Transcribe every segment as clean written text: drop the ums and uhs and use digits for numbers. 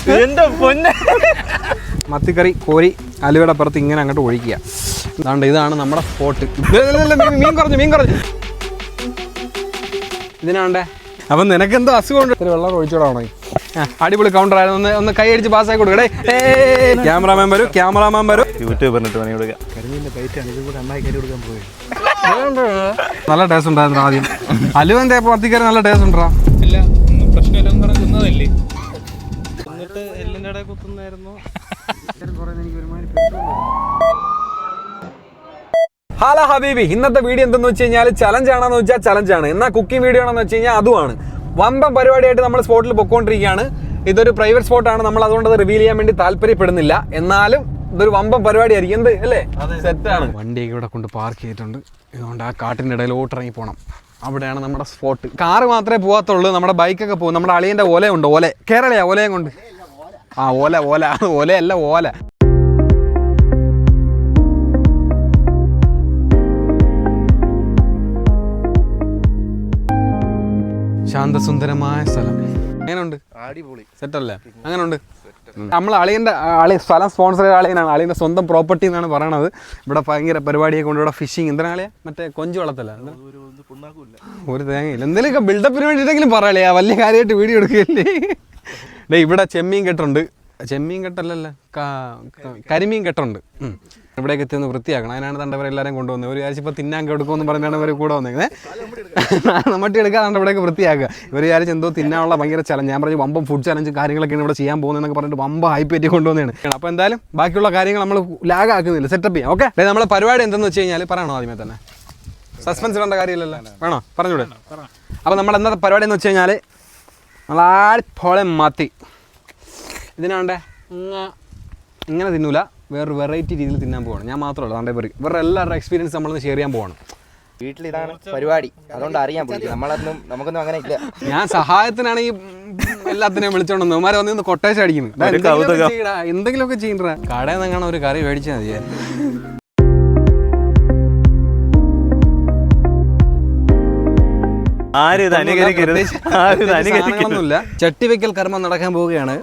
എന്റെ പൊന്നെ. മത്തിക്കറി കോരി അലുവയുടെ പുറത്ത് ഇങ്ങനെ അങ്ങോട്ട് ഒഴിക്കുക. അതുകൊണ്ട് ഇതാണ് നമ്മുടെ സ്പോട്ട്. മീൻ കുറഞ്ഞു ഇതിനാണ്ടേ. അപ്പം നിനക്കെന്തോ അസുഖമുണ്ട്. ഇത്തിരി വെള്ളം ഒഴിച്ചോടാണോ? അടിപൊളി കൗണ്ടർ ആയിരുന്നു. ഒന്ന് കൈ അടിച്ച് പാസ്സാക്കി കൊടുക്കടേ. ക്യാമറാമാൻ വരൂ. യൂട്യൂബറിനിട്ട് പണി കൊടുക്കുക. നല്ല ടേസ്റ്റ് ഉണ്ടായിരുന്നു ആദ്യം. അലുവന്റെ മത്തിക്കറി നല്ല ടേസ്റ്റ് ഉണ്ടാ. ഇല്ല, ഒന്നും പ്രശ്നമില്ലെന്ന് പറഞ്ഞ് തിന്നതല്ലേ. എന്നിട്ട് എല്ലിൻ്റെ ഇടയിൽ കുത്തുന്നായിരുന്നു. ഹലോ ഹബീബി, ഇന്നത്തെ വീഡിയോ എന്തെന്ന് വെച്ച് കഴിഞ്ഞാൽ ചലഞ്ച് ആണെന്ന് വെച്ചാൽ ചലഞ്ചാണ്, എന്നാൽ കുക്കിംഗ് വീഡിയോ ആണെന്ന് വെച്ച് കഴിഞ്ഞാൽ അതുമാണ്. വമ്പം പരിപാടിയായിട്ട് നമ്മൾ സ്പോട്ടിൽ പൊക്കോണ്ടിരിക്കുകയാണ്. ഇതൊരു പ്രൈവറ്റ് സ്പോട്ടാണ്, നമ്മൾ അതുകൊണ്ട് അത് റിവീൽ ചെയ്യാൻ വേണ്ടി താല്പര്യപ്പെടുന്നില്ല. എന്നാലും ഇതൊരു വമ്പം പരിപാടിയായിരിക്കും. എന്ത് അല്ലേ? സെറ്റാണ്. വണ്ടിയൊക്കെ ഇവിടെ കൊണ്ട് പാർക്ക് ചെയ്തിട്ടുണ്ട്. ഇതുകൊണ്ട് ആ കാട്ടിൻ്റെ ഇടയിലോട്ട് ഇറങ്ങി പോകണം. അവിടെയാണ് നമ്മുടെ സ്പോട്ട്. കാറ് മാത്രമേ പോകാത്തുള്ളൂ, നമ്മുടെ ബൈക്കൊക്കെ പോകും. നമ്മുടെ അളിയൻ്റെ ഓലയുണ്ട്, ഓല കേരളയാ ഓലയും കൊണ്ട്. ആ ഓലയല്ല ഓല. ശാന്തസുന്ദരമായ സ്ഥലം. അങ്ങനെയുണ്ട്, അടിപൊളി സെറ്റല്ലേ? അങ്ങനെയുണ്ട്. നമ്മൾ അളിയൻ്റെ സ്ഥലം സ്പോൺസർ ചെയ്ത അളിയനാണ്. അളിയൻ്റെ സ്വന്തം പ്രോപ്പർട്ടി എന്നാണ് പറയണത്. ഇവിടെ ഭയങ്കര പരിപാടിയൊക്കെ കൊണ്ട് ഇവിടെ ഫിഷിങ്. എന്തിനാ അളിയാ? മറ്റേ കൊഞ്ച് വളർത്തല്ല, ഒരു തേങ്ങയില്ല. എന്തെങ്കിലുമൊക്കെ ബിൽഡപ്പിന് വേണ്ടിയിട്ടെങ്കിലും പറയാളിയാ, വലിയ കാര്യമായിട്ട് വീഡിയോ എടുക്കുകയല്ലേ. ഇവിടെ ചെമ്മീൻ കെട്ടുണ്ട്. ചെമ്മീൻ കെട്ടല്ലല്ലോ, കരിമീൻ കെട്ടുണ്ട്. ഇവിടേക്ക് എത്തിയൊന്ന് വൃത്തിയാക്കണം. അതിനാണ് തണ്ടവരെ എല്ലാവരും കൊണ്ടുവന്നത്. ഒരു ആഴ്ച ഇപ്പോൾ തിന്നാൻ എടുക്കുമെന്ന് പറഞ്ഞാണ് ഇവർ കൂടെ വന്നേക്കുന്നത്. മട്ടി എടുക്കാതെ ഇവിടേക്ക് വൃത്തിയാക്കുക. ഇവർ ആഴ്ച എന്തോ തിന്നാനുള്ള ഭയങ്കര ചലഞ്ച്. ഞാൻ പറഞ്ഞു വമ്പം ഫുഡ് ചലഞ്ചും കാര്യങ്ങളൊക്കെയാണ് ഇവിടെ ചെയ്യാൻ പോകുന്നതെന്നൊക്കെ പറഞ്ഞിട്ട് വമ്പ ഹൈപ്പ് പറ്റി കൊണ്ടുവന്നതാണ്. അപ്പോൾ എന്തായാലും ബാക്കിയുള്ള കാര്യങ്ങൾ നമ്മൾ ലാഗാക്കുന്നില്ല, സെറ്റപ്പ് ചെയ്യാം. ഓക്കെ, നമ്മളെ പരിപാടി എന്തെന്ന് വെച്ച് കഴിഞ്ഞാൽ പറയണോ? ആദ്യമേ തന്നെ സസ്പെൻസ് ഇടേണ്ട കാര്യമില്ലല്ലോ, വേണോ? പറഞ്ഞൂടെ? അപ്പോൾ നമ്മുടെ എന്താ പരിപാടി എന്ന് വെച്ച് കഴിഞ്ഞാൽ നമ്മളാടിപ്പോളെ മത്തി. ഇതിനാണ്ടേ ഇങ്ങനെ തിന്നൂല, വേറൊരു വെറൈറ്റി രീതിയിൽ തിന്നാൻ പോവാണ്. ഞാൻ മാത്രമല്ല, താണ്ടെ ഇവരുടെ എല്ലാവരുടെ എക്സ്പീരിയൻസ് നമ്മളൊന്ന് ഷെയർ ചെയ്യാൻ പോവാണ്. വീട്ടിൽ ഇതാണ് പരിപാടി, അതുകൊണ്ട് അറിയാൻ പറ്റും. നമുക്കൊന്നും അങ്ങനെ ഇല്ല. ഞാൻ സഹായത്തിനാണ് ഈ എല്ലാത്തിനെയും വിളിച്ചോണ്ടെന്ന് അവന്മാരെ വന്ന് കൊട്ടേഷൻ അടിക്കുന്നു. എന്തെങ്കിലുമൊക്കെ ചെയ്യണ്ടാ. കടയിൽ നിന്നാണ് ഒരു കറി മേടിച്ചാൽ മതിയെ. ചട്ടി വെക്കൽ കർമ്മം നടക്കാൻ പോവുകയാണ്.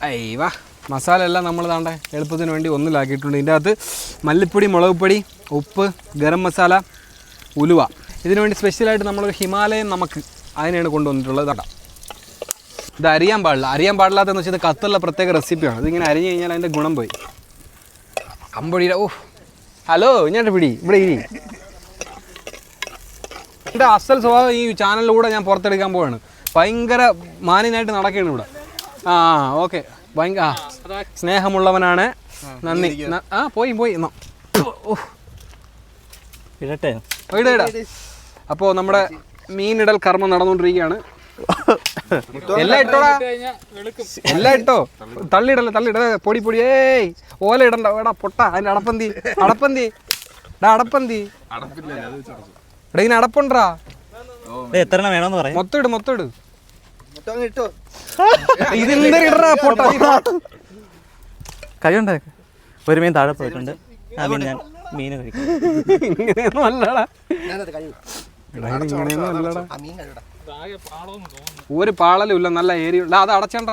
അയ്യവാ, മസാല എല്ലാം നമ്മൾ താണ്ടെ എളുപ്പത്തിന് വേണ്ടി ഒന്നിലാക്കിയിട്ടുണ്ട്. ഇതിൻ്റെ അകത്ത് മല്ലിപ്പൊടി, മുളക് പൊടി, ഉപ്പ്, ഗരം മസാല, ഉലുവ. ഇതിനു വേണ്ടി സ്പെഷ്യലായിട്ട് നമ്മളൊരു ഹിമാലയൻ നമുക്ക് അതിനെയാണ് കൊണ്ടുവന്നിട്ടുള്ളത്. കേട്ടോ, ഇത് അറിയാൻ പാടില്ലാത്തതെന്ന് വെച്ചാൽ ഇത് ഖത്തറിലെ പ്രത്യേക റെസിപ്പിയാണ്. ഇതിങ്ങനെ അരിഞ്ഞു കഴിഞ്ഞാൽ അതിൻ്റെ ഗുണം പോയി. അമ്പൊടിയുടെ ഹലോ, ഇങ്ങോട്ട് പിടി, ഇവിടെ ഇരി. എൻ്റെ അസൽ സ്വഭാവം ഈ ചാനലിലൂടെ ഞാൻ പുറത്തെടുക്കാൻ പോവാണ്. ഭയങ്കര മാന്യനായിട്ട് നടക്കുകയാണ് ഇവിടെ. ഓക്കെ, ഭയങ്കര സ്നേഹമുള്ളവനാണ്. നന്ദി. പോയി ഇടാ. അപ്പോൾ നമ്മുടെ മീനിടൽ കർമ്മം നടന്നുകൊണ്ടിരിക്കുകയാണ്. എല്ലാം ഇട്ടോ, തള്ളിയിട പൊടി. ഏയ് ഓല ഇടണ്ട, എടാ പൊട്ട. അതിൻ്റെ അടപ്പന്തി എടാ, ഇതിന് അടപ്പുണ്ടാ. എത്ര വേണമെന്ന് പറയാം. മൊത്തം ഇട്. ഇതെന്താ പൊട്ട? കഴിവുണ്ട്. ഒരു മീൻ താഴെ പോയിട്ടുണ്ട്. ഞാൻ മീൻ കഴിക്കും. ഇങ്ങനെയൊന്നും അല്ലടാ, ഒരു പാളലും ഇല്ല, നല്ല ഏരിയ. അത് അടച്ചണ്ട,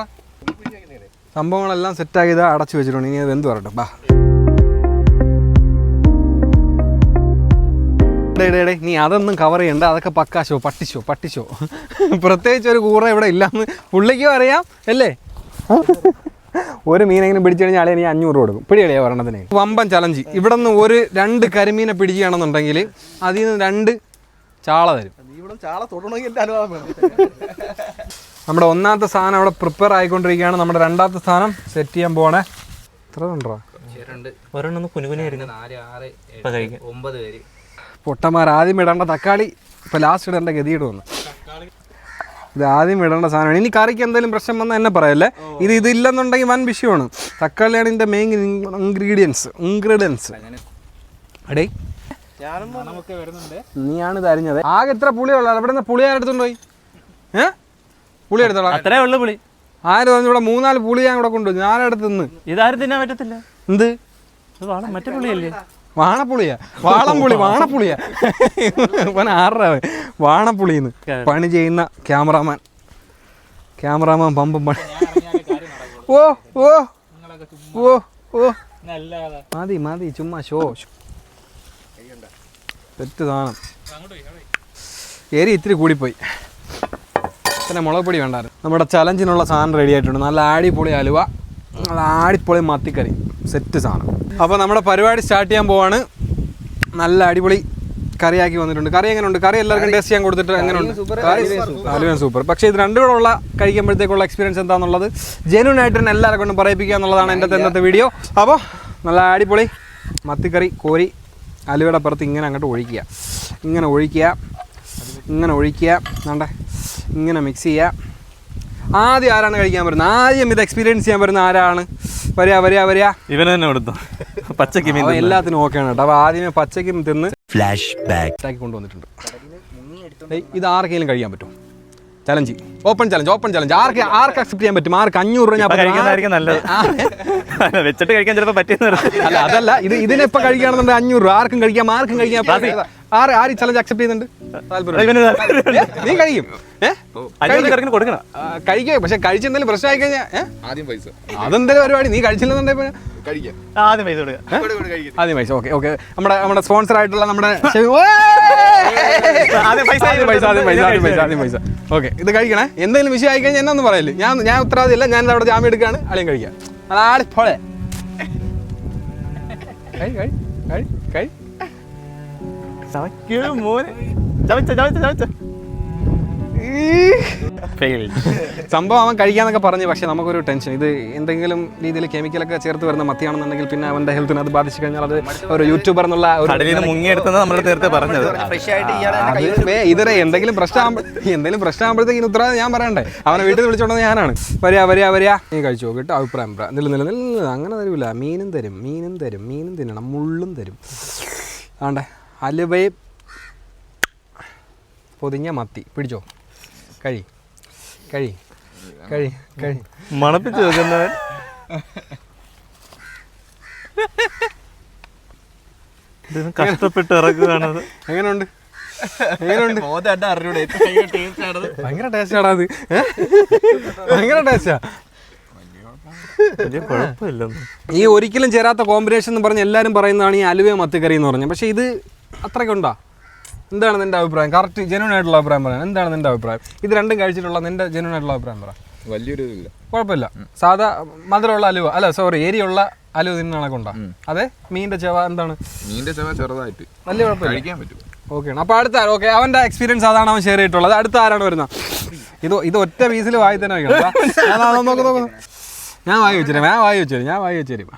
സംഭവങ്ങളെല്ലാം സെറ്റാക്കി ഇതാ അടച്ചു വെച്ചിട്ടുണ്ട്. ഇനി അത് എന്ത് പറയട്ടെ. ബാ നീ അതൊന്നും കവർ ചെയ്യണ്ട, അതൊക്കെ പക്കാശോ പട്ടിച്ചോ. പ്രത്യേകിച്ച് ഒരു കൂറ ഇവിടെ ഇല്ലാന്ന് പുള്ളിക്കും അറിയാം അല്ലേ. ഒരു മീനെങ്കിലും പിടിച്ചു കഴിഞ്ഞാൽ ആളെ 500 കൊടുക്കും. പിടിയടിയാ പറയണതിന്. വമ്പൻ ചലഞ്ച്. ഇവിടെ നിന്ന് 2 കരിമീനെ പിടിക്കുകയാണെന്നുണ്ടെങ്കിൽ അതിൽ നിന്ന് 2 ചാള തരും. നമ്മുടെ ഒന്നാമത്തെ സാധനം അവിടെ പ്രിപ്പയർ ആയിക്കൊണ്ടിരിക്കുകയാണ്. നമ്മുടെ രണ്ടാമത്തെ സാധനം സെറ്റ് ചെയ്യാൻ പോകണേ. എത്ര ഉണ്ടോ? പൊട്ടന്മാർ ആദ്യം ഇടേണ്ട തക്കാളി ഇപ്പം ലാസ്റ്റ് ഇടേണ്ട ഗതിയിട്ട് വന്നു. ഇത് ആദ്യം ഇടേണ്ട സാധനമാണ്. ഇനി കറിക്ക് എന്തെങ്കിലും പ്രശ്നം വന്നാൽ എന്നെ പറയല്ലേ. ഇതില്ലെന്നുണ്ടെങ്കിൽ വൻ വിഷയമാണ്. തക്കാളിയാണ് ഇതിൻ്റെ മെയിൻ ഇൻഗ്രീഡിയൻസ്. അടേ നീയാണിത് അരിഞ്ഞത്. ആകെ എത്ര പുളിയുള്ള ഇവിടെ നിന്ന് പുളി ആരെടുത്തോണ്ട് പോയി? പുളി എടുത്തോളാം. അത്രേ ഉള്ളു പുളി. ആരും പറഞ്ഞു ഇവിടെ 3-4 പുളി ഞാൻ ഇവിടെ കൊണ്ടുപോയി. ഞാനെടുത്ത് തിന്ന്. ഇതാരും തിന്നാൻ പറ്റത്തില്ല. എന്ത് മറ്റേ പുളിയല്ലേ? വാണപ്പുളിയാ? വാണപ്പുളിയാ? ഇവൻ 6 വാണപ്പുളിന്ന് പണി ചെയ്യുന്ന ക്യാമറാമാൻ പമ്പും പണി. ഓ ഓ ഓ ഓ മതി മതി ചുമ്മാ ഷോ തെറ്റ് സാധനം. എരി ഇത്തിരി കൂടിപ്പോയി. പിന്നെ മുളക് പൊടി വേണ്ടായിരുന്നു. നമ്മുടെ ചലഞ്ചിനുള്ള സാധനം റെഡി ആയിട്ടുണ്ട്. നല്ല ആടിപ്പൊളി അലുവ, നല്ല ആടിപ്പൊളി മത്തിക്കറി, സെറ്റ് സാധനം. അപ്പോൾ നമ്മുടെ പരിപാടി സ്റ്റാർട്ട് ചെയ്യാൻ പോവാണ്. നല്ല അടിപൊളി കറിയാക്കി വന്നിട്ടുണ്ട്. കറി എങ്ങനെയുണ്ട്? കറി എല്ലാവർക്കും ടേസ്റ്റ് ചെയ്യാൻ കൊടുത്തിട്ട് എങ്ങനെയുണ്ട്? അലുവ സൂപ്പർ. പക്ഷേ ഇത് രണ്ടും കൂടെ ഉള്ള കഴിക്കുമ്പോഴത്തേക്കുള്ള എക്സ്പീരിയൻസ് എന്താണെന്നുള്ളത് ജെന്യൂൻ ആയിട്ട് തന്നെ എല്ലാവരെ കൊണ്ടും പറയിപ്പിക്കുക എന്നുള്ളതാണ് എൻ്റെ ഇന്നത്തെ വീഡിയോ. അപ്പോൾ നല്ല അടിപൊളി മത്തിക്കറി കോരി അലുവയുടെ പുറത്ത് ഇങ്ങനെ അങ്ങോട്ട് ഒഴിക്കുക, ഇങ്ങനെ ഒഴിക്കുക, ഇങ്ങനെ ഒഴിക്കുക, വേണ്ടേ ഇങ്ങനെ മിക്സ് ചെയ്യുക. ആദ്യം ആരാണ് കഴിക്കാൻ വരുന്നത്? ആദ്യം ഇത് എക്സ്പീരിയൻസ് ചെയ്യാൻ വരുന്ന ആരാണ്? വരിക ഇവന് തന്നെ കൊടുത്തു. പച്ചക്ക് മീൻ എല്ലാത്തിനും ഓക്കെയാണ് കേട്ടോ. അപ്പോൾ ആദ്യമേ പച്ചക്കും തിന്ന് ഫ്ലാഷ് ബാക്ക് കൊണ്ടുവന്നിട്ടുണ്ട്. ഇത് ആർക്കെങ്കിലും കഴിക്കാൻ പറ്റും? Challenge, open challenge. ആർക്ക് അക്സെപ്റ്റ് ചെയ്യാൻ പറ്റും? ആർക്ക് 500 രൂപ ഞാൻ നല്ലത് വെച്ചിട്ട് കഴിക്കാൻ ചിലപ്പോൾ പറ്റിയെന്ന് അല്ല അതല്ല, ഇതിനെപ്പോൾ കഴിക്കുകയാണെന്നുണ്ടെങ്കിൽ 500 രൂപ ആർക്കും കഴിക്കാം, ആർക്കും കഴിക്കാം. ആര് ചലഞ്ച് അക്സെപ്റ്റ് ചെയ്യുന്നുണ്ട്? നീ കഴിക്കും കൊടുക്കണം കഴിക്കുക. പക്ഷെ കഴിച്ചെന്തെങ്കിലും പ്രശ്നമായി കഴിഞ്ഞാൽ അതെന്തെങ്കിലും പരിപാടി. നീ കഴിച്ചില്ലെന്നുണ്ടെങ്കിൽ ആദ്യം പൈസ. ഓക്കെ നമ്മുടെ സ്പോൺസർ ആയിട്ടുള്ള നമ്മുടെ പൈസ. ഓക്കെ, ഇത് കഴിക്കണേ. എന്തെങ്കിലും വിഷയം ആയി കഴിഞ്ഞാൽ എന്നൊന്നും പറയല്ലേ. ഞാൻ ഉത്തരവാദില്ല. ഞാൻ അവിടെ ജാമ്യം എടുക്കുകയാണ്. അളിയും കഴിക്കാം. അതാടി പോളെ സംഭവം അവൻ കഴിക്കാന്നൊക്കെ പറഞ്ഞു. പക്ഷെ നമുക്കൊരു ടെൻഷൻ, ഇത് എന്തെങ്കിലും രീതിയിൽ കെമിക്കലൊക്കെ ചേർത്ത് വരുന്ന മത്തിയാണെന്നുണ്ടെങ്കിൽ പിന്നെ അവന്റെ ഹെൽത്തിന് അത് ബാധിച്ചു കഴിഞ്ഞാൽ അത് ഒരു യൂട്യൂബർ എന്നുള്ള നേരത്തെ പറഞ്ഞത് ഇതേ എന്തെങ്കിലും പ്രശ്നമാകുമ്പോഴത്തേക്ക് ഉത്തരവാദിത്തം ഞാൻ പറയണ്ടേ? അവനെ വീട്ടിൽ വിളിച്ചോണ്ടെന്ന് ഞാനാണ്. വരിക നീ കഴിച്ചു നോക്കിയിട്ട് അഭിപ്രായം പറ. നില്ല അങ്ങനെ തരൂല. മീനും തിന്നണം, മുള്ളും തരും. ആണ്ടേ അലുവയെ പൊതിഞ്ഞ മത്തി പിടിച്ചോ. കഴി മണപ്പിച്ച് വെക്കുന്നവൻ കഷ്ടപ്പെട്ട് ഇറക്കുകയാണത്. എങ്ങനെയുണ്ട്? ഭയങ്കര ടേസ്റ്റാണ് അത്. ഭയങ്കര ടേസ്റ്റാ. ഈ ഒരിക്കലും ചേരാത്ത കോമ്പിനേഷൻ എന്ന് പറഞ്ഞ് എല്ലാവരും പറയുന്നതാണ് ഈ അലുവ മത്തിക്കറി എന്ന് പറഞ്ഞത്. പക്ഷേ ഇത് അത്രയ്ക്കുണ്ടോ? എന്താണ് നിൻ്റെ അഭിപ്രായം? കറക്റ്റ് ജെന്യൂൻ ആയിട്ടുള്ള അഭിപ്രായം പറയാം. എന്താണ് നിൻ്റെ അഭിപ്രായം? ഇത് രണ്ടും കഴിച്ചിട്ടുള്ള നിൻ്റെ ജെന്യൂൻ ആയിട്ടുള്ള അഭിപ്രായം പറ. വലിയൊരു ഇല്ല, കുഴപ്പമില്ല. സാധാ മധുരമുള്ള അലുവ, അല്ല സോറി എരിയുള്ള അലുവ തിന്ന കണക്കുണ്ടോ? അതെ. മീനിന്റെ ചെവ എന്താണ്? മീനിന്റെ ചെവ ചെറുതായിട്ട് വലിയ കുഴപ്പമില്ല, കഴിക്കാൻ പറ്റും. ഓക്കെയാണ്. അപ്പോൾ അടുത്ത ഓക്കെ, അവൻ്റെ എക്സ്പീരിയൻസ് അതാണ് അവൻ ഷെയർ ചെയ്തിട്ടുള്ളത്. അടുത്ത ആരാണ് വരുന്നത്? ഇത് ഒറ്റ പീസിൽ വായി തന്നെ വയ്ക്കണം. നോക്കുന്നു. ഞാൻ വായി വെച്ചേരും.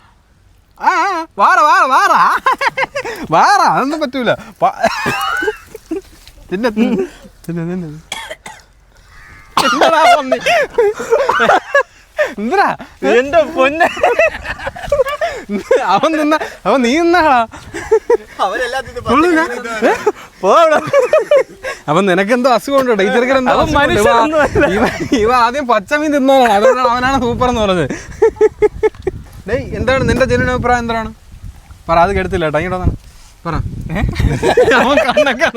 വാറ അതൊന്നും പറ്റൂല. എന്തിനാ എന്റെ പൊന്നെ അവൻ നീ നിന്നാടാ. അവൻ നിനക്കെന്തോ അസുഖം ഉണ്ടോ? ഈ ചെറുക്കനെന്തോ ഇവ ആദ്യം പച്ചമീൻ തിന്നോളാണ്. അതുകൊണ്ടാണ് അവനാണ് സൂപ്പർ എന്ന് പറഞ്ഞത്. ഡേയ്, എന്താണ് നിന്റെ ജെന്യൂൻ അഭിപ്രായം? എന്താണ് പറ. അത് കേട്ടില്ല കേട്ടോ. ഇങ്ങോട്ടാ പറ. അവൻ കണ്ണൊക്കെ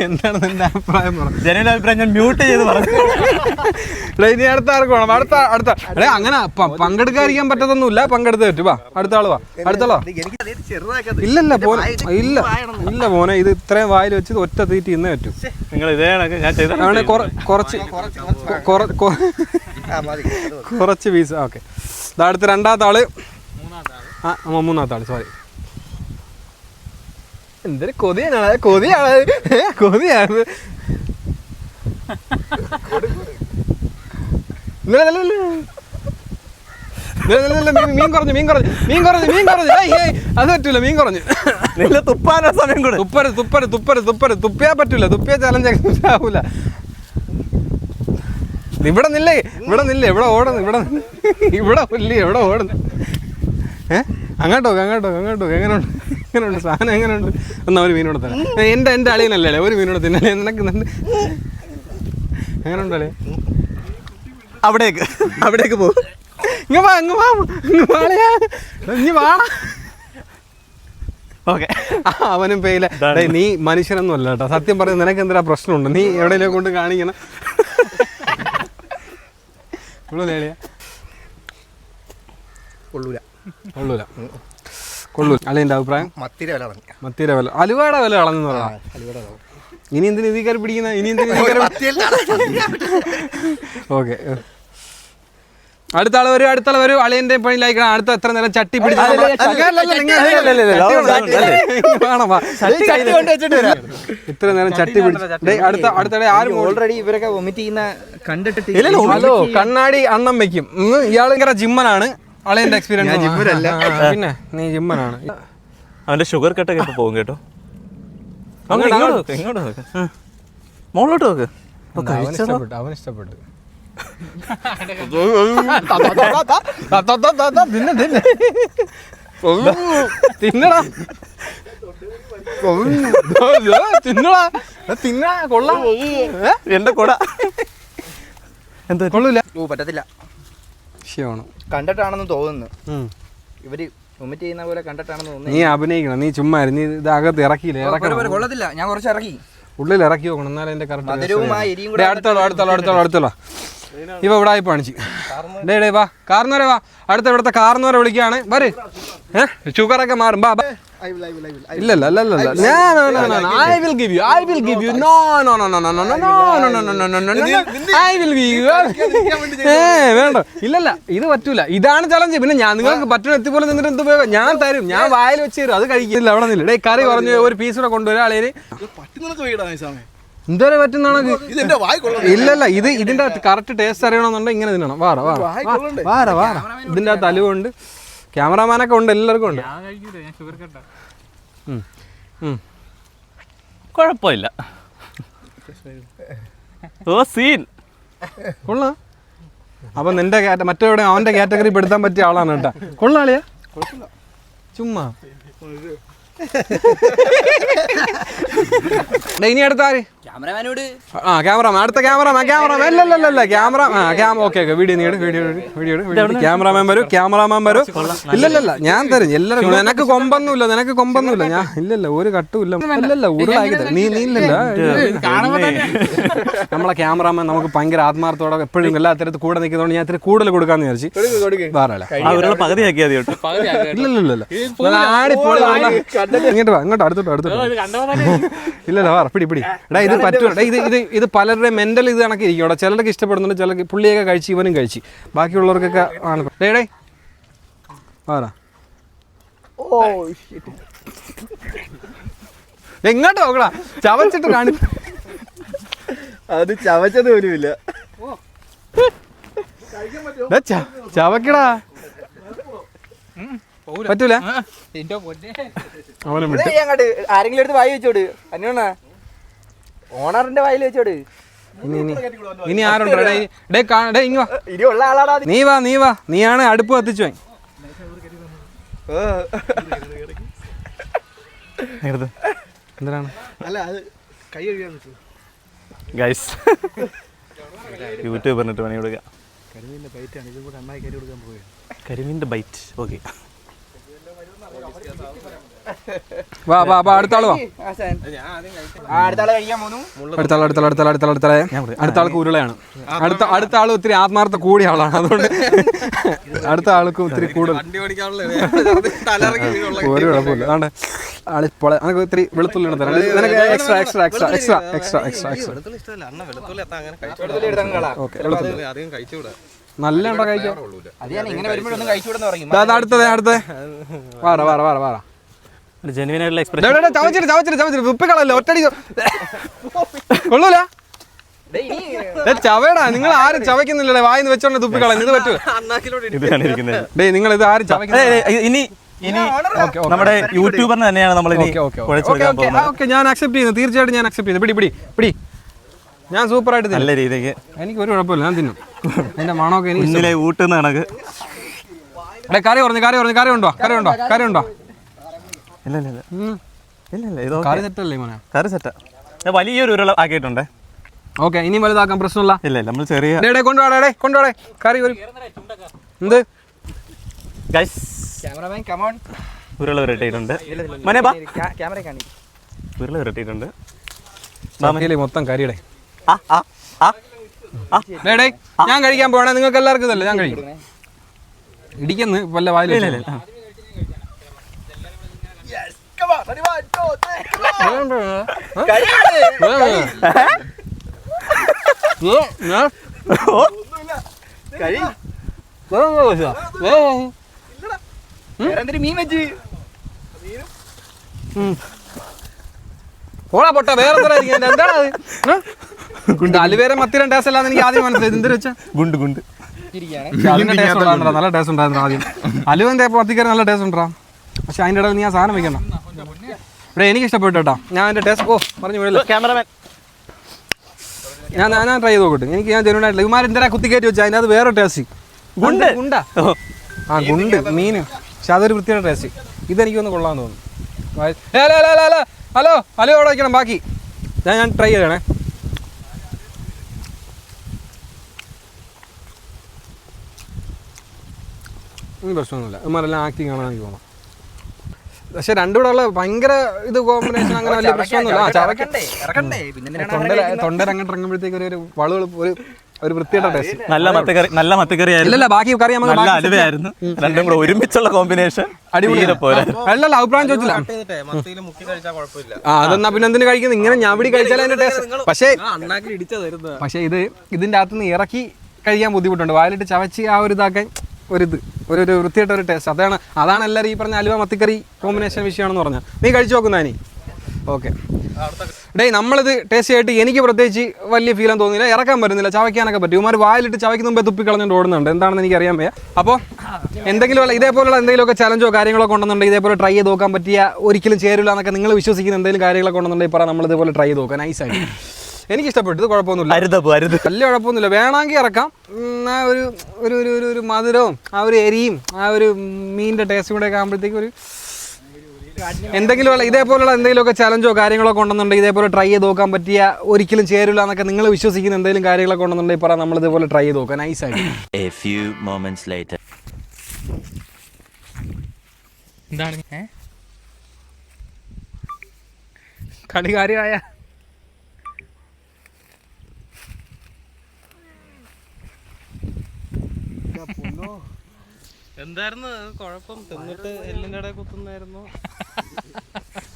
എന്താണ് നിന്റെ അഭിപ്രായം? പറ. ജെന്യൂൻ അഭിപ്രായം ഞാൻ മ്യൂട്ട് ചെയ്ത് പറഞ്ഞു. ഇനി അടുത്ത ആർക്ക് വേണം? അടുത്ത അങ്ങനെ പങ്കെടുക്കാതിരിക്കാൻ പറ്റത്തൊന്നുമില്ല. പങ്കെടുത്ത് പറ്റും. വാ, അടുത്ത ആള് വാ. ഇല്ല മോനെ, ഇത് ഇത്രയും വായിൽ വെച്ച് ഒറ്റ തീറ്റി ഇന്നേ പറ്റും. നിങ്ങൾ ഇതേ ഞാൻ ചെയ്ത കുറച്ച് പീസ്. ഓക്കെ, അടുത്ത രണ്ടാമത്തെ ആള്. മൂന്നാമത്തെ ആള്. സോറി, എന്തൊരു കൊതിയാണ്. മീൻ കുറഞ്ഞു. അത് പറ്റൂല. മീൻ കുറഞ്ഞു. തുപ്പാനോ സമയം കൂടെ. തുപ്പിയാ പറ്റൂല. തുപ്പിയാ ചലഞ്ച് ആവൂല. ഇവിടെ നില്ലേ. ഇവിടെ ഓടുന്നു. ഇവിടെ ഓടുന്നു. അങ്ങോട്ടോ. എങ്ങനെയുണ്ട് സാധനം? എങ്ങനെയുണ്ട്? എന്നാ ഒരു മീനോടെ തന്നെ. എൻ്റെ അളിയനല്ലേ, ഒരു മീനോടെ തിന്നല്ലേ നിനക്ക്? എങ്ങനെയുണ്ട് അളിയ? അവിടേക്ക് പോകും. അവനും പേയില്ല. നീ മനുഷ്യനൊന്നും അല്ല കേട്ടോ. സത്യം പറഞ്ഞ് നിനക്ക് എന്തിനാ പ്രശ്നമുണ്ട്? നീ എവിടെയെങ്കിലും കൊണ്ട് കാണിക്കണം. കൊള്ളൂല അളിയ കൊള്ളൂല കൊള്ളൂല കൊള്ളൂല അളിയൻ്റെ അഭിപ്രായം മത്തിയുടെ വില അലുവയുടെ വില കളഞ്ഞെന്ന് പറയാം ഇനി എന്തിനു ഇതിൽ കയറി പിടിക്കുന്ന ഇനി എന്തിനു ഓക്കെ അടുത്ത ആൾ വരും അളിയന്റെ പണിയിലായിക്കണം അടുത്ത എത്ര നേരം ചട്ടി പിടിച്ച് ഇത്ര നേരം ചട്ടി പിടിച്ച് അടുത്തിടെ ആരും ഓൾറെഡി ഇവരൊക്കെ വൊമിറ്റ് ചെയ്യുന്ന കണ്ടിട്ട് ഹലോ കണ്ണാടി അണ്ണം വെക്കും ഇയാൾ ഭയങ്കര ജിമ്മനാണ് അളിയന്റെ എക്സ്പീരിയൻസ് ജിമ്മനല്ല പിന്നെ നീ ജിമ്മനാണ് അവന്റെ ഷുഗർ കട്ടൊക്കെ ഇപ്പൊ പോകും കേട്ടോ ഇങ്ങോട്ട് നോക്ക് മോളോട്ട് നോക്ക് അവൻ ഇഷ്ടപ്പെട്ടു തിന്നടാ തിന്നടാ കൊള്ളാം എന്റെ കൊട എന്താ കൊള്ളൂല പറ്റത്തില്ല വിഷയമാണ് കണ്ടിട്ടാണെന്ന് തോന്നുന്നു ഇവര് വൊമിറ്റ് ചെയ്യുന്ന പോലെ കണ്ടിട്ടാണെന്ന് തോന്നുന്നു നീ അഭിനയിക്കണം നീ ചുമ്മാ നീ ഇത് അകത്ത് ഇറക്കിയില്ലേ കൊള്ളത്തില്ല ഞാൻ കുറച്ച് ഇറക്കി ഉള്ളിൽ ഇറക്കി നോക്കണം എന്നാലും എന്റെ കറക്റ്റ് അടുത്തുള്ള ഇവ ഇവിടെ ആയി കാണിച്ചു ഡേ വാ കാർന്നവരെ വാ അടുത്ത ഇവിടുത്തെ കാർന്നവരെ വിളിക്കുകയാണ് വര് ഷുഗറൊക്കെ മാറും ബാ ഇല്ലല്ല I will give you no I will give you വേണ്ട ഇല്ലല്ല ഇത് പറ്റൂല ഇതാണ് ചലഞ്ച് പിന്നെ ഞാൻ നിങ്ങൾക്ക് പറ്റുന്ന എത്തിപ്പോലെ നിന്നിട്ട് എന്ത് ഉപയോഗം ഞാൻ തരും ഞാൻ വായിൽ വെച്ച് തരും അത് കഴിക്കില്ല അവിടെ നിന്നില്ല ഡേ കറി പറഞ്ഞു ഒരു പീസ് കൂടെ കൊണ്ടുവരാം ആളേര് എന്തോരെ പറ്റുന്നാണ് ഇല്ലല്ല ഇതിന്റെ കറക്റ്റ് ടേസ്റ്റ് അറിയണമെന്നുണ്ടെങ്കിൽ ഇങ്ങനെ തിന്നണം വാറ ഇതിന്റെ അകത്ത് അലുവുണ്ട് ക്യാമറാമാനൊക്കെ ഉണ്ട് എല്ലാവർക്കും ഉണ്ട് കുഴപ്പമില്ല ഓ സീൻ കൊള്ളാം അപ്പൊ നിന്റെ മറ്റെവിടെ അവന്റെ കാറ്റഗറി പെടുത്താൻ പറ്റിയ ആളാണ് കേട്ടാ കൊള്ളാളിയാ ചുമ്മാ ഇനി അടുത്ത ആര് ക്യാമറമാൻ അടുത്ത ക്യാമറമാൻ ഓക്കെ വീഡിയോ ക്യാമറാമാൻ വരും ഇല്ലല്ല ഞാൻ തരും എല്ലാവരും നിനക്ക് കൊമ്പൊന്നുമില്ല ഞാൻ ഇല്ലല്ല ഒരു കട്ടുമില്ല ഇല്ലല്ല ഉരുളാക്കി നീ ഇല്ലല്ല നമ്മളെ ക്യാമറാമാൻ നമുക്ക് ഭയങ്കര ആത്മാർത്ഥത്തോടെ എപ്പോഴും എല്ലാ തരത്തിൽ കൂടെ നിൽക്കുന്നതുകൊണ്ട് ഞാൻ ഇത്തിരി കൂടുതൽ കൊടുക്കാന്ന് വിചാരിച്ചു ഇല്ലല്ല ഇങ്ങോട്ട് അടുത്തോട്ട് ഇല്ലല്ല വാ പിടി എടാ ഇത് പറ്റൂല ഇത് പലരുടെ മെന്റൽ ഇത് കണക്ക് ഇരിക്കും അവിടെ ചിലർക്ക് ഇഷ്ടപ്പെടുന്നുണ്ട് ചിലർക്ക് പുള്ളിയൊക്കെ കഴിച്ച് ഇവനും കഴിച്ച് ബാക്കിയുള്ളവർക്കൊക്കെ ആണ് ഡേ ആരാ എങ്ങോട്ട് നോക്കടാ ചവച്ചിട്ട് കാണി അത് ചവച്ചത് പോലുമില്ല ചവക്കടാ പറ്റൂല ആരെങ്കിലും എടുത്ത് വായി വെച്ചോട് അന്യോണ ഓണറിന്റെ വായിൽ വെച്ചോട് ഇനി ആരുണ്ടോ ഇനിയുള്ള ആളാടാ നീ വാ നീയാണ് അടുപ്പ് കത്തിച്ചു എന്തിനാണ് ഗൈസ് യൂട്യൂബ് പറഞ്ഞിട്ട് പണി കൊടുക്കാം കരിമീൻ്റെ ബൈറ്റ് ഓക്കെ വാ അടുത്ത ആള് വാ അടുത്ത ആൾക്ക് ഉരുളയാണ് അടുത്ത ആള് ഒത്തിരി ആത്മാർത്ഥ കൂടിയ ആളാണ് അതുകൊണ്ട് അടുത്ത ആൾക്ക് ഒത്തിരി കൂടുതൽ ഒരു കുഴപ്പമില്ല അതുകൊണ്ട് ആളിപ്പോൾ എനിക്ക് ഒത്തിരി വെളുത്തുള്ളി നിനക്ക് എക്സ്ട്രാ നല്ല ഉണ്ടോ കഴിക്കാം അടുത്തത് വാറ ഉപ്പിക്കളല്ലോ ഒറ്റടി കൊള്ളൂല ചവടാ നിങ്ങൾ ആരും ചവയ്ക്കുന്നില്ലേ വായിന്ന് വെച്ചോണ്ട് തുപ്പിക്കള ഇത് പറ്റൂ നിങ്ങൾ ഇത് ആരും ഇനി നമ്മുടെ യൂട്യൂബറിന് തന്നെയാണ് നമ്മൾ ഞാൻ അക്സെപ്റ്റ് ചെയ്യുന്നു തീർച്ചയായിട്ടും ഞാൻ അക്സെപ്റ്റ് ചെയ്യുന്നു പിടി ഞാൻ സൂപ്പറായിട്ട് നല്ല രീതിക്ക് എനിക്ക് ഒരു കുഴപ്പമില്ല ഞാൻ തിന്നും അതിന്റെ മണമൊക്കെ ഇന്നലെ ഊട്ടുന്ന കണക്ക് കറി ഉണ്ടോ ഇല്ല കറി സെറ്റല്ലേ മോനെ കറി സെറ്റാ വലിയൊരു ഉരുള ആക്കിയിട്ടുണ്ട് ഓക്കെ ഇനി വലുതാക്കാൻ പ്രശ്നമില്ല ഇല്ല നമ്മൾ ചെറിയ കൊണ്ടുപോടേ കറി ഒരു എന്ത് ഉരുള ഉരുട്ടിയിട്ടുണ്ട് ഉരുള ഉരുട്ടിയിട്ടുണ്ട് മൊത്തം കറിയുടെ ഡേ ഞാൻ കഴിക്കാൻ പോകണേ, നിങ്ങൾക്ക് എല്ലാവർക്കും ഇതല്ലേ, ഞാൻ കഴിക്കും. ഇടിക്കുന്നു വല്ല വായിൽ. മീൻ വെച്ച് ഓടാ പൊട്ട വേറെ എന്താണ് അലുവേരെ മത്തിരം ടേസ്റ്റ് അല്ലാന്ന് എനിക്ക് ആദ്യം മനസ്സിലായി. എന്തൊരു വെച്ചാ ഗുണ്ട് ഗുണ്ട് നല്ല ടേസ്റ്റ് ഉണ്ടായിരുന്നു ആദ്യം. അലുവന്റെ മത്തിക്കറി നല്ല ടേസ്റ്റ് ഉണ്ടാ. പക്ഷെ അതിൻ്റെ ഇടയിൽ നീ ആ സാധനം വെക്കണം. ഇവിടെ എനിക്ക് ഇഷ്ടപ്പെട്ടു കേട്ടോ. ഞാൻ അതിന്റെ ടേസ്റ്റ് പറഞ്ഞു വീഴല്ലോ. ക്യാമറമാൻ ഞാൻ ട്രൈ ചെയ്ത് നോക്കട്ടെ. ഞാൻ ജനുവനായിട്ടില്ല. ഇവന്മാർ എന്തിനാ കുത്തിക്കയറ്റി വെച്ചാൽ അതിനകത്ത് വേറെ ടേസ്റ്റ്. ഗുണ്ടാ ആ ഗുണ്ട് മീന്. പക്ഷെ അതൊരു വൃത്തിയുടെ ടേസ്റ്റ്. ഇതെനിക്കൊന്ന് കൊള്ളാൻ തോന്നുന്നു. ഹലോ ഹലോ അവിടെ വയ്ക്കണം ബാക്കി. ഞാൻ ട്രൈ ചെയ്യണേ. പ്രശ്നമൊന്നുമില്ല. ഇവന്മാരെല്ലാം ആക്ടിങ് ആണെന്ന് എനിക്ക് തോന്നുന്നു. പക്ഷെ രണ്ടും കൂടെ ഉള്ള ഭയങ്കര ഇത് കോമ്പിനേഷൻ അങ്ങനെ വലിയ പ്രശ്നമൊന്നുമില്ല. തൊണ്ടയിൽ അങ്ങോട്ട് ഇറങ്ങുമ്പോഴത്തേക്ക് ഒരു വളു ഒരു വൃത്തിയുടെ ടേസ്റ്റ്. നല്ല മത്തിക്കറി ഇല്ലല്ല ബാക്കി കറി നമുക്ക് അലുവയായിരുന്നു. രണ്ടും കൂടെ ഒരുമിച്ചുള്ള കോമ്പിനേഷൻ അടിപൊളി പോലെ. അല്ലല്ല അഭിപ്രായം ചോദിച്ചില്ല. അതെന്നാ പിന്നെ എന്തിനു കഴിക്കുന്നത്? ഇങ്ങനെ ഞാൻ ഇവിടെ കഴിച്ചാൽ അതിന്റെ ടേസ്റ്റ്. പക്ഷേ ഇതിന്റെ അകത്തുനിന്ന് ഇറക്കി കഴിക്കാൻ ബുദ്ധിമുട്ടുണ്ട്. വായിലിട്ട് ചവച്ച് ആ ഒരു ഇതാക്കാൻ ഒരു വൃത്തിയായിട്ട് ഒരു ടേസ്റ്റ്. അതാണ് എല്ലാവരും ഈ പറഞ്ഞ അലുവ മത്തിക്കറി കോമ്പിനേഷൻ വിഷയമാണെന്ന് പറഞ്ഞാൽ. നീ കഴിച്ചു നോക്കുന്നതിന് ഓക്കെ. നമ്മളിത് ടേസ്റ്റ് ആയിട്ട് എനിക്ക് പ്രത്യേകിച്ച് വലിയ ഫീലും തോന്നിയില്ല. ഇറക്കാൻ പറ്റുന്നില്ല, ചവയ്ക്കാനൊക്കെ പറ്റും. ഇവന്മാർ വായിലിട്ട് ചവയ്ക്ക് മുമ്പേ തുപ്പിക്കളഞ്ഞുകൊണ്ട് ഓടുന്നുണ്ട്. എന്താണെന്ന് എനിക്ക് അറിയാൻ വയ്യ. അപ്പോൾ ഇതേപോലുള്ള എന്തെങ്കിലുമൊക്കെ ചലഞ്ചോ കാര്യങ്ങളൊക്കെ ഉണ്ടെന്നുണ്ടെങ്കിൽ ഇതേപോലെ ട്രൈ ചെയ്ത് നോക്കാൻ പറ്റിയ ഒരിക്കലും ചേരില്ല എന്നൊക്കെ നിങ്ങൾ വിശ്വസിക്കുന്ന എന്തെങ്കിലും കാര്യങ്ങളൊക്കെ ഉണ്ടെന്നുണ്ടെങ്കിൽ പറ, നമ്മൾ ഇതേപോലെ ട്രൈ ചെയ്ത് നോക്കാം. നൈസായിട്ട് എനിക്ക് ഇഷ്ടപ്പെട്ടു. ഇത് കുഴപ്പമൊന്നുമില്ല, വലിയ കുഴപ്പമൊന്നുമില്ല. വേണമെങ്കിൽ ഇറക്കാം. ആ ഒരു മധുരവും ആ ഒരു എരിയും ആ ഒരു മീനിൻ്റെ ടേസ്റ്റും കൂടെ ഒക്കെ ആകുമ്പോഴത്തേക്കും ഒരു ഇതേപോലുള്ള എന്തെങ്കിലുമൊക്കെ ചലഞ്ചോ കാര്യങ്ങളൊക്കെ ഉണ്ടെന്നുണ്ടെങ്കിൽ ഇതേപോലെ ട്രൈ ചെയ്ത് നോക്കാൻ പറ്റിയ ഒരിക്കലും ചേരില്ല എന്നൊക്കെ നിങ്ങൾ വിശ്വസിക്കുന്ന എന്തെങ്കിലും കാര്യങ്ങളൊക്കെ ഉണ്ടെന്നുണ്ടെങ്കിൽ പറ, നമ്മൾ ഇതേപോലെ ട്രൈ ചെയ്ത് നോക്കാം. നൈസായിട്ട്. എന്താണ് കളികാരിയായ എന്തായിരുന്നു കുഴപ്പം? തിന്നിട്ട് എല്ലിൻ്റെ ഇടയിൽ കുത്തുന്നായിരുന്നു?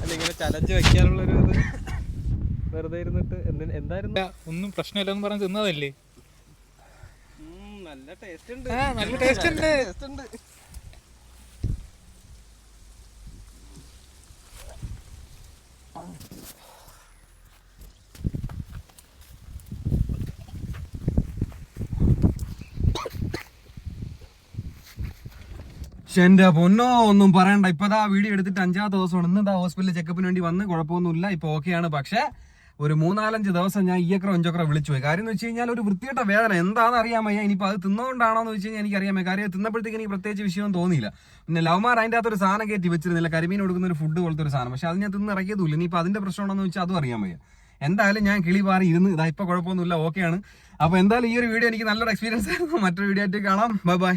അല്ല ഇങ്ങനെ ചലഞ്ച് വെക്കാനുള്ളൊരു ഇത് വെറുതെ ഇരുന്നിട്ട് എന്തായിരുന്നു? ഒന്നും പ്രശ്നമില്ലെന്ന് പറഞ്ഞ് തിന്നതല്ലേ? നല്ല ടേസ്റ്റ് ഉണ്ട്. നല്ല ടേസ്റ്റ് ഉണ്ട്. എന്റെ പൊന്നോ ഒന്നും പറയണ്ട. ഇപ്പതാ വീഡിയോ എടുത്തിട്ട് 5ാമത്തെ ദിവസമാണ്. ഇന്ന് ഹോസ്പിറ്റലിൽ ചെക്കപ്പിന് വേണ്ടി വന്ന് കുഴപ്പമൊന്നുമില്ല, ഇപ്പൊ ഓക്കെയാണ്. പക്ഷെ ഒരു 3-4 ദിവസം ഞാൻ ഇയക്രോ 5 വിളിച്ചു പോയി. കാര്യം എന്ന് വെച്ച് കഴിഞ്ഞാൽ ഒരു വൃത്തിയുടെ വേദന എന്താണെന്ന് അറിയാൻ വയ്യ. ഇനിയിപ്പോൾ അത് തിന്നുകൊണ്ടാണോന്ന് വെച്ച് കഴിഞ്ഞാൽ എനിക്ക് അറിയാൻ വയ്യ. കാര്യം തിന്നപ്പോഴത്തേക്ക് എനിക്ക് പ്രത്യേകിച്ച് വിഷയം തോന്നിയില്ല. പിന്നെ ലവ്മാർ അതിൻ്റെ അകത്തൊരു സാധനം കയറ്റി വെച്ചിരുന്നില്ല, കരിമീൻ കൊടുക്കുന്ന ഒരു ഫുഡ് പോലത്തെ ഒരു സാധനം. പക്ഷെ അത് ഞാൻ തിന്ന് ഇറക്കിയതുമില്ല. ഇനിയിപ്പോൾ അതിന്റെ പ്രശ്നമാണെന്ന് വെച്ചാൽ അതും അറിയാൻ വയ്യ. എന്തായാലും ഞാൻ കിളി പാറി ഇരുന്ന് ഇതാ ഇപ്പൊ കുഴപ്പമൊന്നുമില്ല, ഓക്കെയാണ്. അപ്പൊ എന്തായാലും ഈ ഒരു വീഡിയോ എനിക്ക് നല്ലൊരു എക്സ്പീരിയൻസ് ആയിരുന്നു. മറ്റൊരു വീഡിയോ ആയിട്ട് കാണാം. Bye bye.